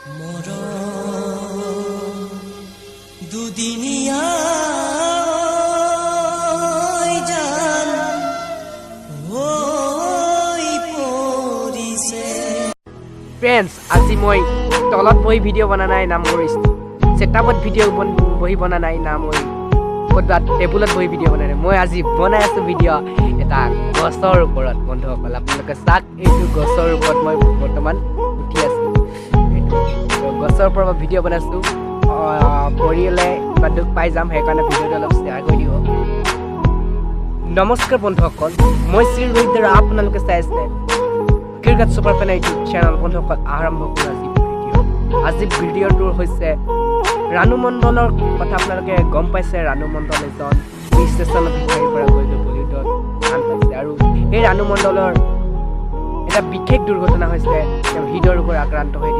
Friends, আজি মই তলত বহি ভিডিঅ' বনা নাই না মোৰ সেটআপত ভিডিঅ' বহি বনা নাই না মই ক'ৰবাত টেবুলত বহি ভিডিঅ' বনা নাই মই আজি বনাই আছো ভিডিঅ' এটা গছৰ ওপৰত বন্ধুসকল আপোনালোকে চাওক এইটো গছৰ ওপৰত মই বৰ্তমান উঠি আছো গছৰ ওপৰত ভিডিঅ' বনাইছো পৰিলে বা দুখ পাই যাম সেইকাৰণে ভিডিঅ'টো অলপ শ্বেয়াৰ কৰি দিব নমস্কাৰ বন্ধুসকল মই শ্ৰী ৰোহিত আৰু আপোনালোকে চাই আছে ক্ৰিকেট সুপাৰ ফেন ইউটিউব চেনেল বন্ধুসকল আৰম্ভ কৰোঁ আজি ভিডিঅ'টো হৈছে ৰানু মণ্ডলৰ কথা আপোনালোকে গম পাইছে ৰানু মণ্ডল এজন ষ্টেচনৰ ভিতৰৰ পৰা গৈ বলিউডত গান পাইছে আৰু এই ৰানু মণ্ডলৰ এটা বিশেষ দুৰ্ঘটনা হৈছে তেওঁ হৃদয় ৰোগৰ আক্ৰান্ত হৈ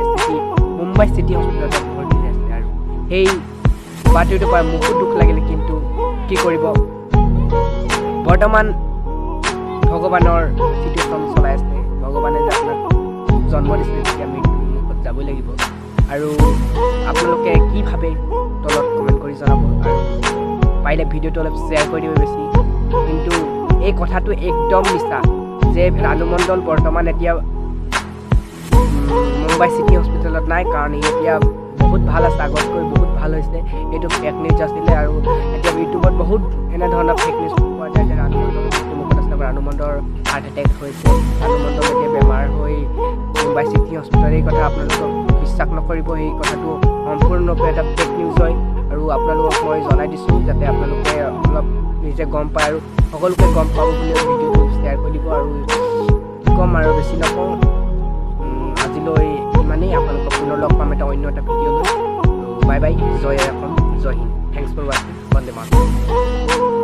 মুম্বাই চিটি হস্পিটেলত ভৰ্তি হৈ আছে আৰু সেই বাতৰিটো পাই মোকো দুখ লাগিলে কিন্তু কি কৰিব বৰ্তমান ভগৱানৰ চিটুৱেশ্যন চলাই আছে ভগৱানে যে আপোনাক জন্ম দিছিলে তেতিয়া মৃত্যুৰ মুখত যাবই লাগিব আৰু আপোনালোকে কি ভাবে তলত কমেণ্ট কৰি জনাব আৰু পাৰিলে ভিডিঅ'টো অলপ শ্বেয়াৰ কৰি দিব বেছি কিন্তু এই কথাটো একদম মিছা যে ৰানু মণ্ডল বৰ্তমান এতিয়া মুম্বাই চিটি হস্পিটেলত নাই কাৰণ এতিয়া বহুত ভাল আছে আগতকৈ বহুত ভাল হৈছে এইটো ফেক নিউজ আছিলে আৰু এতিয়া ইউটিউবত বহুত এনেধৰণৰ ফেক নিউজ পোৱা যায় যে ৰানু মণ্ডল মুখত আছে ৰানু মণ্ডলৰ হাৰ্ট এটেক হৈছে ৰানু মণ্ডল এতিয়া বেমাৰ হৈ মুম্বাই চিটি হস্পিটেল এই কথা আপোনালোকক বিশ্বাস নকৰিব এই কথাটো সম্পূৰ্ণৰূপে এটা ফেক নিউজ হয় আৰু আপোনালোকক মই জনাই দিছোঁ যাতে আপোনালোকে অলপ নিজে গম পায় আৰু সকলোকে গম পাব বুলি ভিডিঅ'টো শ্বেয়াৰ কৰি দিব আৰু কি ক'ম আৰু বেছি নকওঁ আজিলৈ ইমানেই আপোনালোকক পুনৰ লগ পাম এটা অন্য এটা ভিডিঅ' লৈ বাই বাই জয় অসম জয় হিন্দ থেংকছ ফৰ ৱাচিং বন্দে মাতৰম